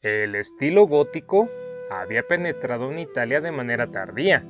El estilo gótico había penetrado en Italia de manera tardía,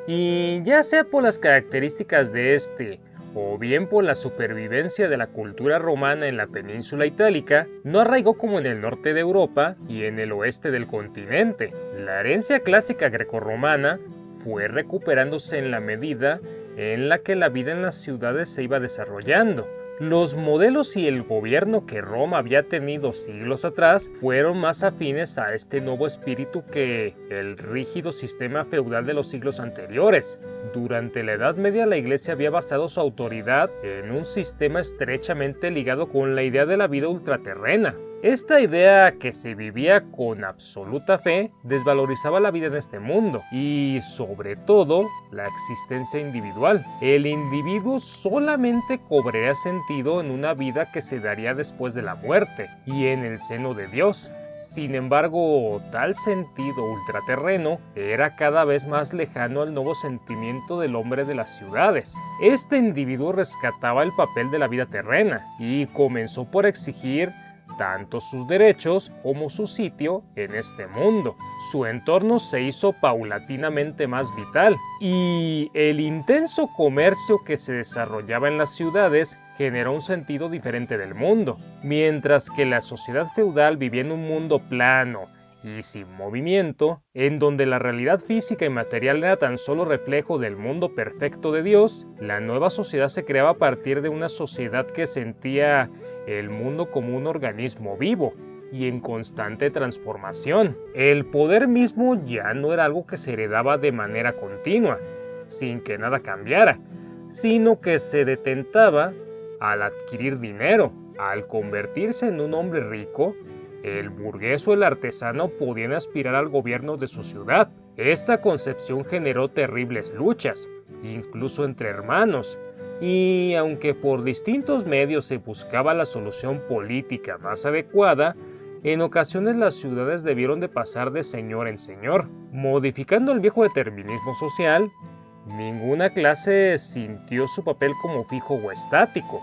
y ya sea por las características de este, o bien por la supervivencia de la cultura romana en la península itálica, no arraigó como en el norte de Europa y en el oeste del continente. La herencia clásica grecorromana fue recuperándose en la medida en la que la vida en las ciudades se iba desarrollando. Los modelos y el gobierno que Roma había tenido siglos atrás fueron más afines a este nuevo espíritu que el rígido sistema feudal de los siglos anteriores. Durante la Edad Media la Iglesia había basado su autoridad en un sistema estrechamente ligado con la idea de la vida ultraterrena. Esta idea, que se vivía con absoluta fe, desvalorizaba la vida en este mundo y, sobre todo, la existencia individual. El individuo solamente cobraría sentido en una vida que se daría después de la muerte y en el seno de Dios. Sin embargo, tal sentido ultraterreno era cada vez más lejano al nuevo sentimiento del hombre de las ciudades. Este individuo rescataba el papel de la vida terrena y comenzó por exigir tanto sus derechos como su sitio en este mundo. Su entorno se hizo paulatinamente más vital y el intenso comercio que se desarrollaba en las ciudades generó un sentido diferente del mundo. Mientras que la sociedad feudal vivía en un mundo plano y sin movimiento, en donde la realidad física y material era tan solo reflejo del mundo perfecto de Dios, la nueva sociedad se creaba a partir de una sociedad que sentía el mundo como un organismo vivo y en constante transformación. El poder mismo ya no era algo que se heredaba de manera continua, sin que nada cambiara, sino que se detentaba al adquirir dinero. Al convertirse en un hombre rico, el burgués o el artesano podían aspirar al gobierno de su ciudad. Esta concepción generó terribles luchas, incluso entre hermanos, y aunque por distintos medios se buscaba la solución política más adecuada, en ocasiones las ciudades debieron de pasar de señor en señor. Modificando el viejo determinismo social, ninguna clase sintió su papel como fijo o estático.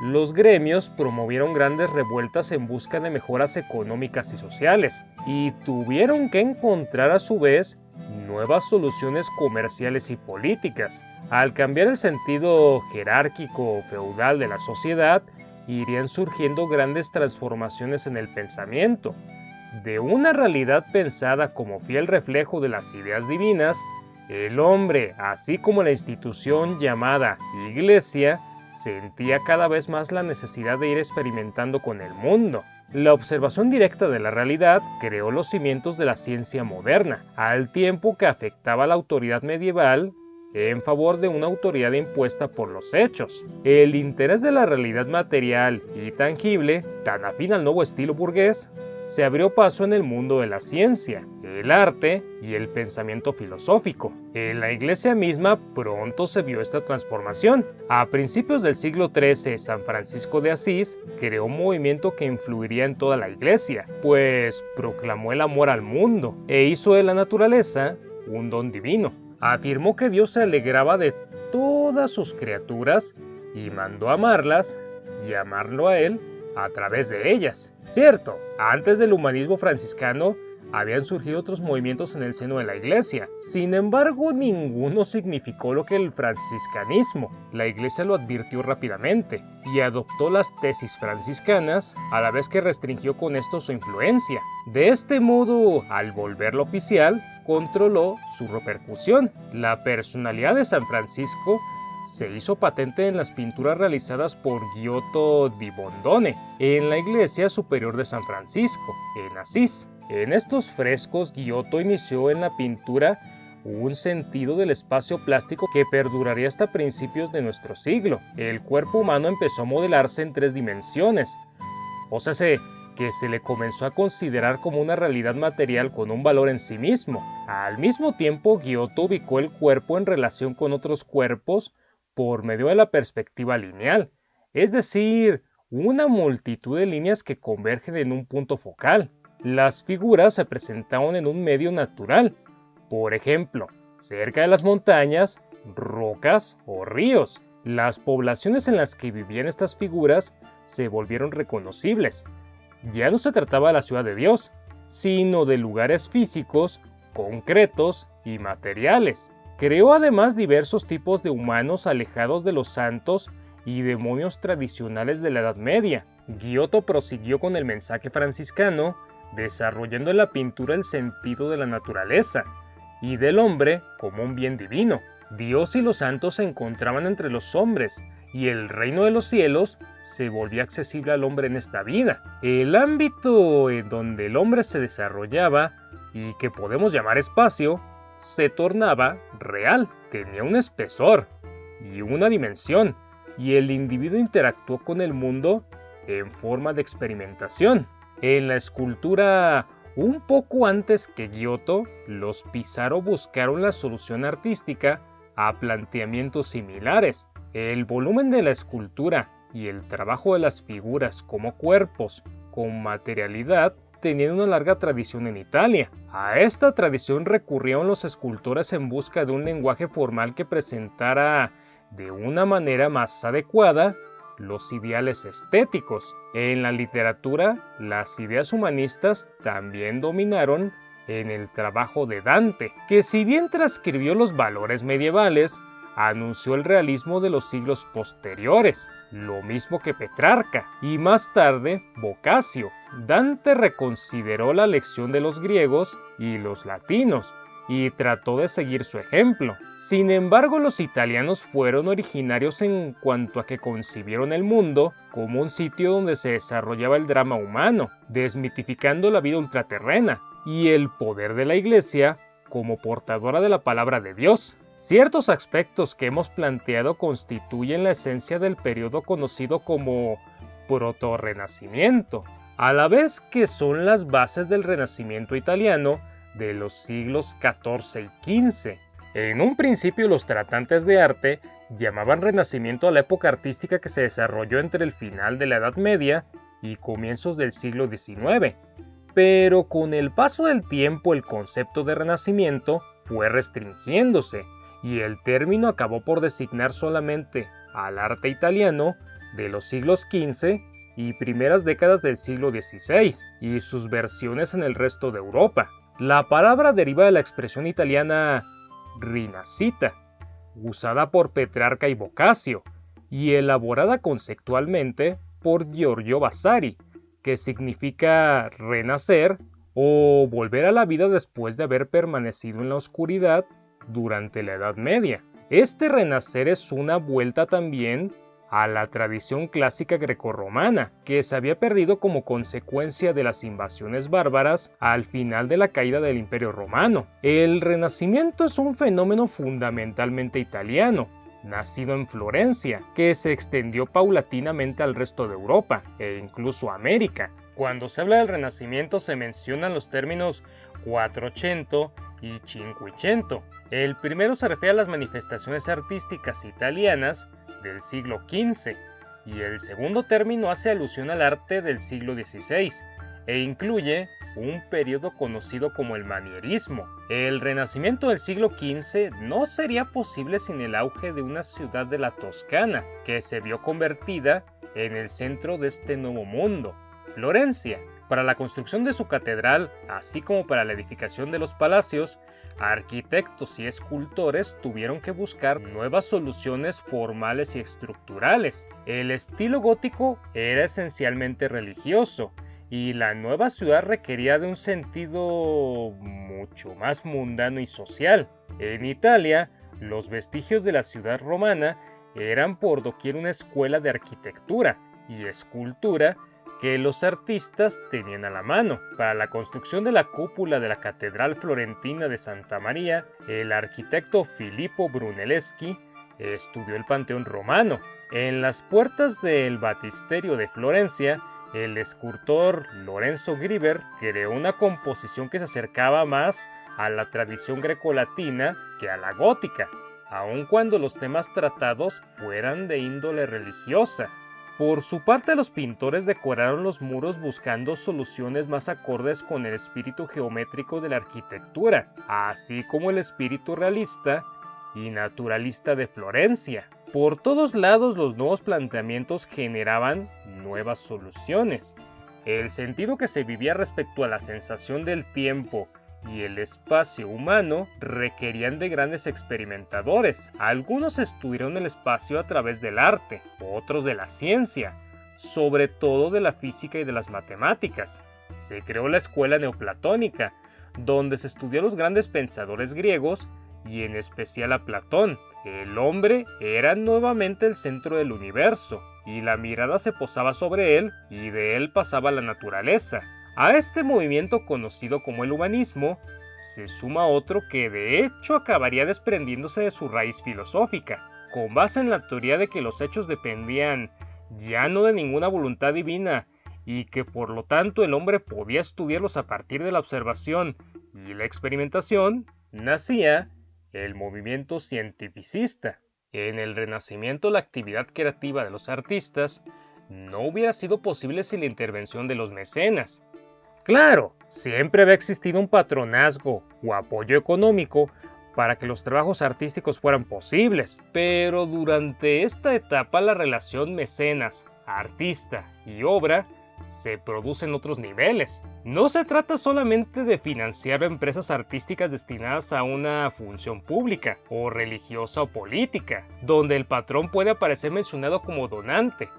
Los gremios promovieron grandes revueltas en busca de mejoras económicas y sociales, y tuvieron que encontrar a su vez nuevas soluciones comerciales y políticas. Al cambiar el sentido jerárquico o feudal de la sociedad, irían surgiendo grandes transformaciones en el pensamiento. De una realidad pensada como fiel reflejo de las ideas divinas, el hombre, así como la institución llamada Iglesia, sentía cada vez más la necesidad de ir experimentando con el mundo. La observación directa de la realidad creó los cimientos de la ciencia moderna, al tiempo que afectaba la autoridad medieval en favor de una autoridad impuesta por los hechos. El interés de la realidad material y tangible, tan afín al nuevo estilo burgués, se abrió paso en el mundo de la ciencia, el arte y el pensamiento filosófico. En la Iglesia misma pronto se vio esta transformación. A principios del siglo XIII, San Francisco de Asís creó un movimiento que influiría en toda la Iglesia, pues proclamó el amor al mundo e hizo de la naturaleza un don divino. Afirmó que Dios se alegraba de todas sus criaturas y mandó amarlas y amarlo a Él a través de ellas. Cierto, antes del humanismo franciscano habían surgido otros movimientos en el seno de la Iglesia. Sin embargo, ninguno significó lo que el franciscanismo. La Iglesia lo advirtió rápidamente y adoptó las tesis franciscanas, a la vez que restringió con esto su influencia. De este modo, al volverlo oficial, controló su repercusión. La personalidad de San Francisco se hizo patente en las pinturas realizadas por Giotto di Bondone en la iglesia superior de San Francisco, en Asís. En estos frescos, Giotto inició en la pintura un sentido del espacio plástico que perduraría hasta principios de nuestro siglo. El cuerpo humano empezó a modelarse en 3 dimensiones, o sea, que se le comenzó a considerar como una realidad material con un valor en sí mismo. Al mismo tiempo, Giotto ubicó el cuerpo en relación con otros cuerpos por medio de la perspectiva lineal, es decir, una multitud de líneas que convergen en un punto focal. Las figuras se presentaban en un medio natural, por ejemplo, cerca de las montañas, rocas o ríos. Las poblaciones en las que vivían estas figuras se volvieron reconocibles. Ya no se trataba de la ciudad de Dios, sino de lugares físicos, concretos y materiales. Creó además diversos tipos de humanos alejados de los santos y demonios tradicionales de la Edad Media. Giotto prosiguió con el mensaje franciscano, desarrollando en la pintura el sentido de la naturaleza y del hombre como un bien divino. Dios y los santos se encontraban entre los hombres, y el reino de los cielos se volvía accesible al hombre en esta vida. El ámbito en donde el hombre se desarrollaba, y que podemos llamar espacio, se tornaba real, tenía un espesor y una dimensión, y el individuo interactuó con el mundo en forma de experimentación. En la escultura, un poco antes que Giotto, los Pissarro buscaron la solución artística a planteamientos similares. El volumen de la escultura y el trabajo de las figuras como cuerpos con materialidad tenían una larga tradición en Italia. A esta tradición recurrieron los escultores en busca de un lenguaje formal que presentara de una manera más adecuada los ideales estéticos. En la literatura, las ideas humanistas también dominaron en el trabajo de Dante, que si bien transcribió los valores medievales, anunció el realismo de los siglos posteriores, lo mismo que Petrarca y más tarde Boccaccio. Dante reconsideró la lección de los griegos y los latinos y trató de seguir su ejemplo. Sin embargo, los italianos fueron originarios en cuanto a que concibieron el mundo como un sitio donde se desarrollaba el drama humano, desmitificando la vida ultraterrena y el poder de la Iglesia como portadora de la palabra de Dios. Ciertos aspectos que hemos planteado constituyen la esencia del periodo conocido como protorrenacimiento, a la vez que son las bases del Renacimiento italiano de los siglos XIV y XV. En un principio, los tratantes de arte llamaban Renacimiento a la época artística que se desarrolló entre el final de la Edad Media y comienzos del siglo XIX, pero con el paso del tiempo el concepto de Renacimiento fue restringiéndose y el término acabó por designar solamente al arte italiano de los siglos XV y primeras décadas del siglo XVI y sus versiones en el resto de Europa. La palabra deriva de la expresión italiana rinascita, usada por Petrarca y Boccaccio, y elaborada conceptualmente por Giorgio Vasari, que significa renacer o volver a la vida después de haber permanecido en la oscuridad durante la Edad Media. Este renacer es una vuelta también a la tradición clásica grecorromana, que se había perdido como consecuencia de las invasiones bárbaras al final de la caída del Imperio Romano. El Renacimiento es un fenómeno fundamentalmente italiano, nacido en Florencia, que se extendió paulatinamente al resto de Europa e incluso a América. Cuando se habla del Renacimiento se mencionan los términos Quattrocento y Cinquecento. El primero se refiere a las manifestaciones artísticas italianas del siglo XV y el segundo término hace alusión al arte del siglo XVI e incluye un periodo conocido como el manierismo. El Renacimiento del siglo XV no sería posible sin el auge de una ciudad de la Toscana, que se vio convertida en el centro de este nuevo mundo, Florencia. Para la construcción de su catedral, así como para la edificación de los palacios, arquitectos y escultores tuvieron que buscar nuevas soluciones formales y estructurales. El estilo gótico era esencialmente religioso, y la nueva ciudad requería de un sentido mucho más mundano y social. En Italia, los vestigios de la ciudad romana eran por doquier una escuela de arquitectura y escultura que los artistas tenían a la mano. Para la construcción de la cúpula de la Catedral Florentina de Santa María, el arquitecto Filippo Brunelleschi estudió el Panteón Romano. En las puertas del Baptisterio de Florencia, el escultor Lorenzo Griber creó una composición que se acercaba más a la tradición grecolatina que a la gótica, aun cuando los temas tratados fueran de índole religiosa. Por su parte, los pintores decoraron los muros buscando soluciones más acordes con el espíritu geométrico de la arquitectura, así como el espíritu realista y naturalista de Florencia. Por todos lados, los nuevos planteamientos generaban nuevas soluciones. El sentido que se vivía respecto a la sensación del tiempo y el espacio humano requerían de grandes experimentadores. Algunos estudiaron el espacio a través del arte, otros de la ciencia, sobre todo de la física y de las matemáticas. Se creó la escuela neoplatónica, donde se estudió a los grandes pensadores griegos y en especial a Platón. El hombre era nuevamente el centro del universo, y la mirada se posaba sobre él y de él pasaba la naturaleza. A este movimiento conocido como el humanismo se suma otro que de hecho acabaría desprendiéndose de su raíz filosófica, con base en la teoría de que los hechos dependían ya no de ninguna voluntad divina y que por lo tanto el hombre podía estudiarlos a partir de la observación y la experimentación. Nacía el movimiento cientificista. En el Renacimiento la actividad creativa de los artistas no hubiera sido posible sin la intervención de los mecenas. Claro, siempre había existido un patronazgo o apoyo económico para que los trabajos artísticos fueran posibles, pero durante esta etapa la relación mecenas, artista y obra se produce en otros niveles. No se trata solamente de financiar empresas artísticas destinadas a una función pública o religiosa o política, donde el patrón puede aparecer mencionado como donante,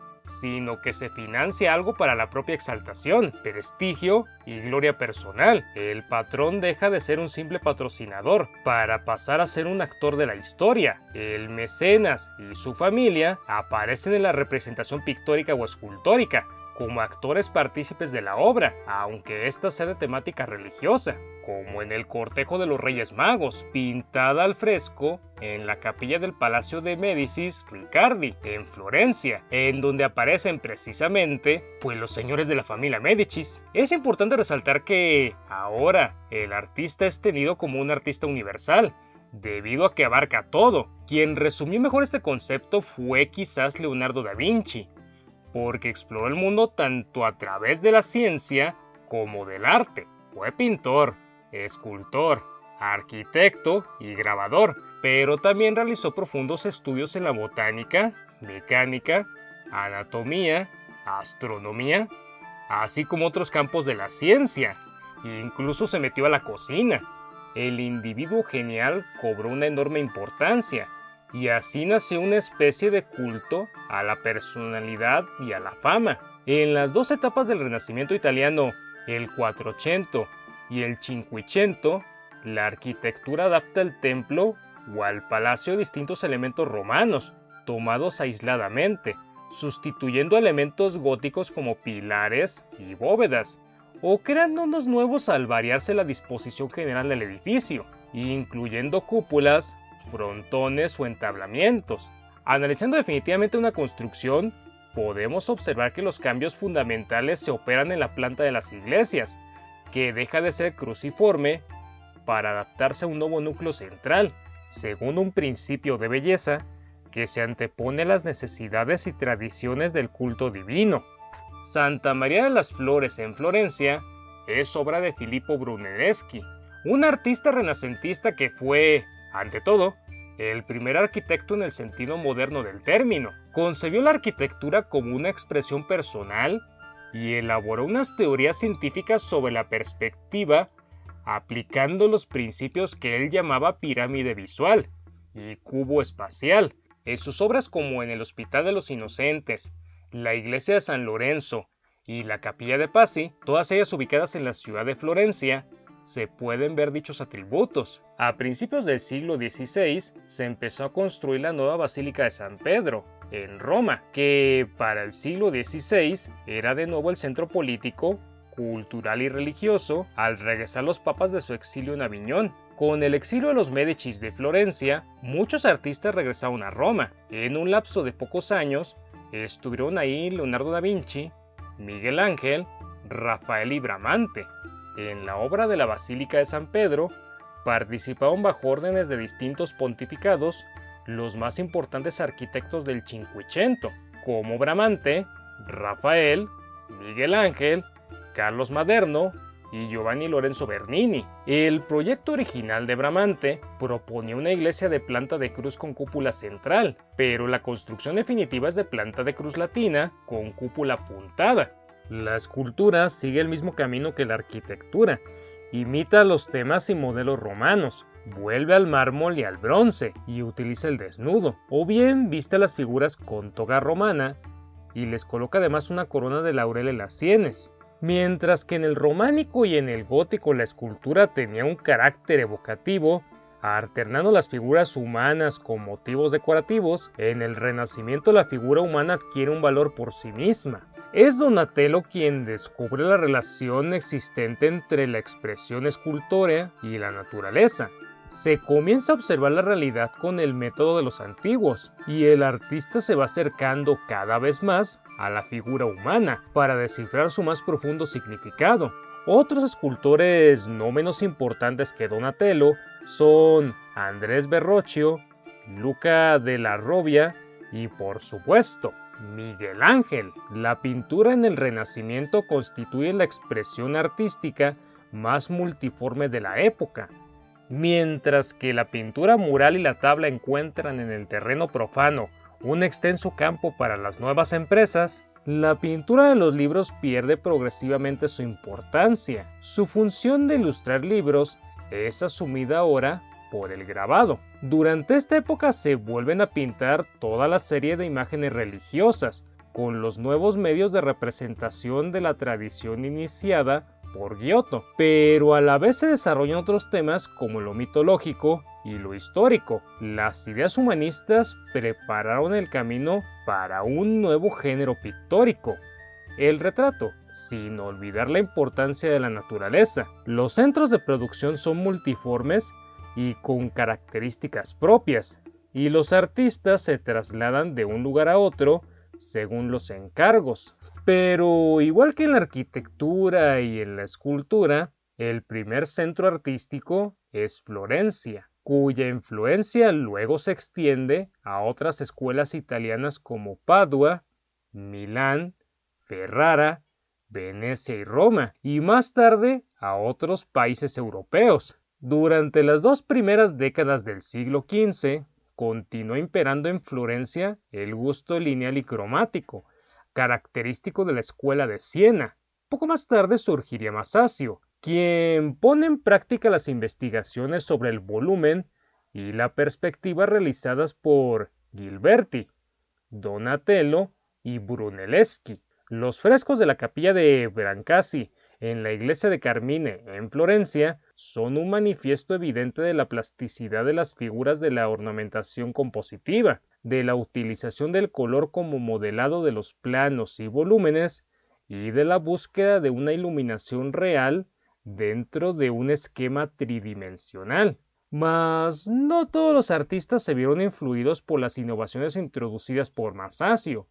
sino que se financia algo para la propia exaltación, prestigio y gloria personal. El patrón deja de ser un simple patrocinador para pasar a ser un actor de la historia. El mecenas y su familia aparecen en la representación pictórica o escultórica como actores partícipes de la obra, aunque ésta sea de temática religiosa, como en el Cortejo de los Reyes Magos, pintada al fresco en la capilla del Palacio de Médicis Riccardi, en Florencia, en donde aparecen precisamente los señores de la familia Médicis. Es importante resaltar que ahora el artista es tenido como un artista universal, debido a que abarca todo. Quien resumió mejor este concepto fue quizás Leonardo da Vinci, porque exploró el mundo tanto a través de la ciencia como del arte. Fue pintor, escultor, arquitecto y grabador, pero también realizó profundos estudios en la botánica, mecánica, anatomía, astronomía, así como otros campos de la ciencia. Incluso se metió a la cocina. El individuo genial cobró una enorme importancia, y así nació una especie de culto a la personalidad y a la fama. En las dos etapas del Renacimiento italiano, el Quattrocento y el Cinquecento, la arquitectura adapta al templo o al palacio distintos elementos romanos, tomados aisladamente, sustituyendo elementos góticos como pilares y bóvedas, o creando unos nuevos al variarse la disposición general del edificio, incluyendo cúpulas, frontones o entablamientos. Analizando definitivamente una construcción, podemos observar que los cambios fundamentales se operan en la planta de las iglesias, que deja de ser cruciforme para adaptarse a un nuevo núcleo central, según un principio de belleza que se antepone a las necesidades y tradiciones del culto divino. Santa María de las Flores en Florencia es obra de Filippo Brunelleschi, un artista renacentista que fue, ante todo, el primer arquitecto en el sentido moderno del término. Concebió la arquitectura como una expresión personal y elaboró unas teorías científicas sobre la perspectiva, aplicando los principios que él llamaba pirámide visual y cubo espacial. En sus obras como en el Hospital de los Inocentes, la Iglesia de San Lorenzo y la Capilla de Pazzi, todas ellas ubicadas en la ciudad de Florencia, se pueden ver dichos atributos. A principios del siglo XVI se empezó a construir la nueva Basílica de San Pedro, en Roma, que para el siglo XVI era de nuevo el centro político, cultural y religioso al regresar los papas de su exilio en Aviñón. Con el exilio de los Médicis de Florencia, muchos artistas regresaron a Roma. En un lapso de pocos años, estuvieron ahí Leonardo da Vinci, Miguel Ángel, Rafael y Bramante. En la obra de la Basílica de San Pedro, participaron bajo órdenes de distintos pontificados los más importantes arquitectos del Cinquecento, como Bramante, Rafael, Miguel Ángel, Carlos Maderno y Giovanni Lorenzo Bernini. El proyecto original de Bramante proponía una iglesia de planta de cruz con cúpula central, pero la construcción definitiva es de planta de cruz latina con cúpula apuntada. La escultura sigue el mismo camino que la arquitectura, imita los temas y modelos romanos, vuelve al mármol y al bronce y utiliza el desnudo, o bien viste las figuras con toga romana y les coloca además una corona de laurel en las sienes. Mientras que en el románico y en el gótico la escultura tenía un carácter evocativo, alternando las figuras humanas con motivos decorativos, en el Renacimiento la figura humana adquiere un valor por sí misma. Es Donatello quien descubre la relación existente entre la expresión escultórea y la naturaleza. Se comienza a observar la realidad con el método de los antiguos, y el artista se va acercando cada vez más a la figura humana para descifrar su más profundo significado. Otros escultores no menos importantes que Donatello son Andrés Verrocchio, Luca della Robbia y, por supuesto, Miguel Ángel. La pintura en el Renacimiento constituye la expresión artística más multiforme de la época. Mientras que la pintura mural y la tabla encuentran en el terreno profano un extenso campo para las nuevas empresas, la pintura de los libros pierde progresivamente su importancia. Su función de ilustrar libros es asumida ahora por el grabado. Durante esta época se vuelven a pintar toda la serie de imágenes religiosas, con los nuevos medios de representación de la tradición iniciada por Giotto, pero a la vez se desarrollan otros temas como lo mitológico y lo histórico. Las ideas humanistas prepararon el camino para un nuevo género pictórico, el retrato, sin olvidar la importancia de la naturaleza. Los centros de producción son multiformes y con características propias, y los artistas se trasladan de un lugar a otro según los encargos. Pero igual que en la arquitectura y en la escultura, el primer centro artístico es Florencia, cuya influencia luego se extiende a otras escuelas italianas como Padua, Milán, Ferrara, Venecia y Roma, y más tarde a otros países europeos. Durante las dos primeras décadas del siglo XV, continuó imperando en Florencia el gusto lineal y cromático, característico de la escuela de Siena. Poco más tarde surgiría Masaccio, quien pone en práctica las investigaciones sobre el volumen y la perspectiva realizadas por Ghiberti, Donatello y Brunelleschi. Los frescos de la capilla de Brancasi en la iglesia de Carmine en Florencia son un manifiesto evidente de la plasticidad de las figuras, de la ornamentación compositiva, de la utilización del color como modelado de los planos y volúmenes, y de la búsqueda de una iluminación real dentro de un esquema tridimensional. Mas no todos los artistas se vieron influidos por las innovaciones introducidas por Masaccio.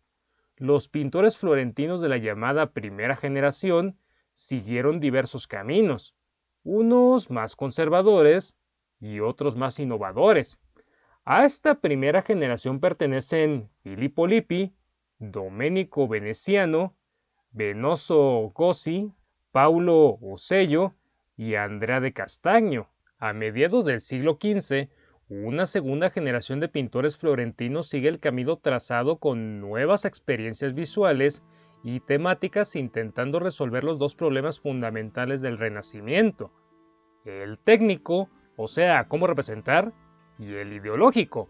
Los pintores florentinos de la llamada primera generación siguieron diversos caminos, unos más conservadores y otros más innovadores. A esta primera generación pertenecen Filippo Lippi, Domenico Veneziano, Benozzo Gossi, Paulo Usello y Andrea de Castagno. A mediados del siglo XV, una segunda generación de pintores florentinos sigue el camino trazado con nuevas experiencias visuales y temáticas, intentando resolver los dos problemas fundamentales del Renacimiento: el técnico, o sea, cómo representar, y el ideológico,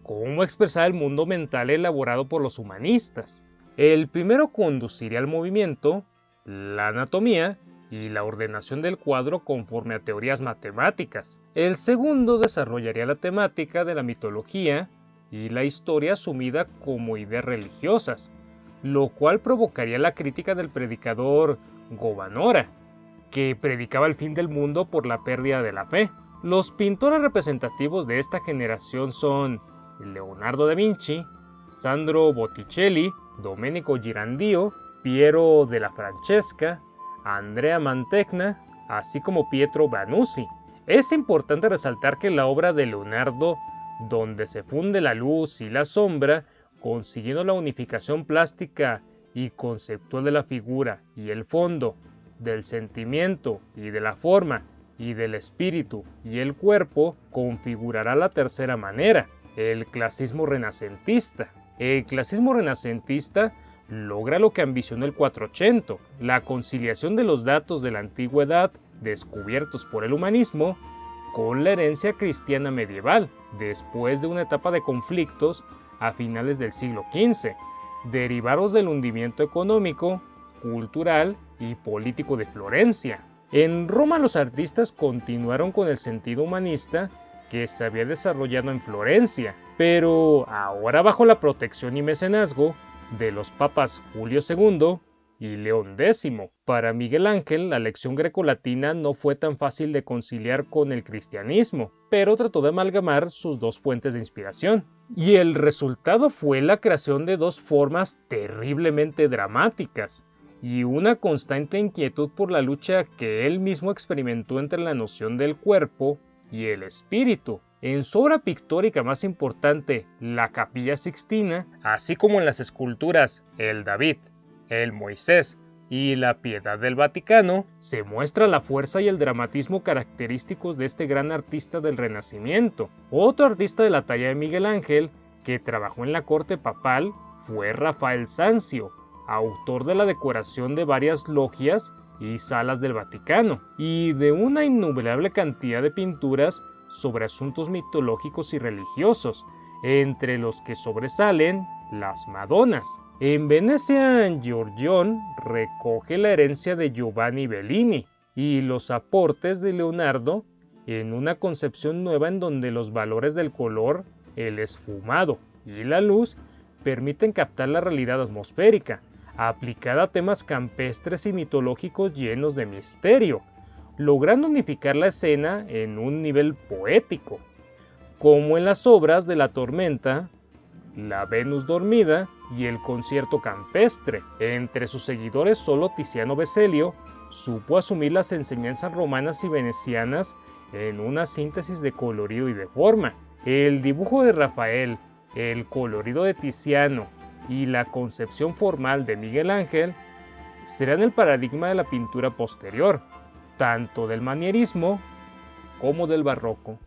cómo expresar el mundo mental elaborado por los humanistas. El primero conduciría al movimiento, la anatomía y la ordenación del cuadro conforme a teorías matemáticas. El segundo desarrollaría la temática de la mitología y la historia asumida como ideas religiosas, lo cual provocaría la crítica del predicador Govanora, que predicaba el fin del mundo por la pérdida de la fe. Los pintores representativos de esta generación son Leonardo da Vinci, Sandro Botticelli, Domenico Ghirlandaio, Piero della Francesca, Andrea Mantegna, así como Pietro Vannucci. Es importante resaltar que la obra de Leonardo, donde se funde la luz y la sombra, consiguiendo la unificación plástica y conceptual de la figura y el fondo, del sentimiento y de la forma, y del espíritu y el cuerpo, configurará la tercera manera, el clasicismo renacentista. El clasicismo renacentista logra lo que ambicionó el 480, la conciliación de los datos de la antigüedad descubiertos por el humanismo con la herencia cristiana medieval, después de una etapa de conflictos a finales del siglo XV, derivados del hundimiento económico, cultural y político de Florencia. En Roma los artistas continuaron con el sentido humanista que se había desarrollado en Florencia, pero ahora bajo la protección y mecenazgo de los papas Julio II y León X. Para Miguel Ángel, la lección grecolatina no fue tan fácil de conciliar con el cristianismo, pero trató de amalgamar sus dos fuentes de inspiración. Y el resultado fue la creación de dos formas terriblemente dramáticas, y una constante inquietud por la lucha que él mismo experimentó entre la noción del cuerpo y el espíritu. En su obra pictórica más importante, la Capilla Sixtina, así como en las esculturas el David, el Moisés y la Piedad del Vaticano, se muestra la fuerza y el dramatismo característicos de este gran artista del Renacimiento. Otro artista de la talla de Miguel Ángel, que trabajó en la corte papal, fue Rafael Sanzio, autor de la decoración de varias logias y salas del Vaticano, y de una innumerable cantidad de pinturas sobre asuntos mitológicos y religiosos, entre los que sobresalen las Madonas. En Venecia, Giorgione recoge la herencia de Giovanni Bellini y los aportes de Leonardo en una concepción nueva en donde los valores del color, el esfumado y la luz permiten captar la realidad atmosférica, aplicada a temas campestres y mitológicos llenos de misterio, logrando unificar la escena en un nivel poético, como en las obras de La Tormenta, La Venus Dormida y El Concierto Campestre. Entre sus seguidores solo Tiziano Veselio supo asumir las enseñanzas romanas y venecianas en una síntesis de colorido y de forma. El dibujo de Rafael, el colorido de Tiziano y la concepción formal de Miguel Ángel serán el paradigma de la pintura posterior, tanto del manierismo como del barroco.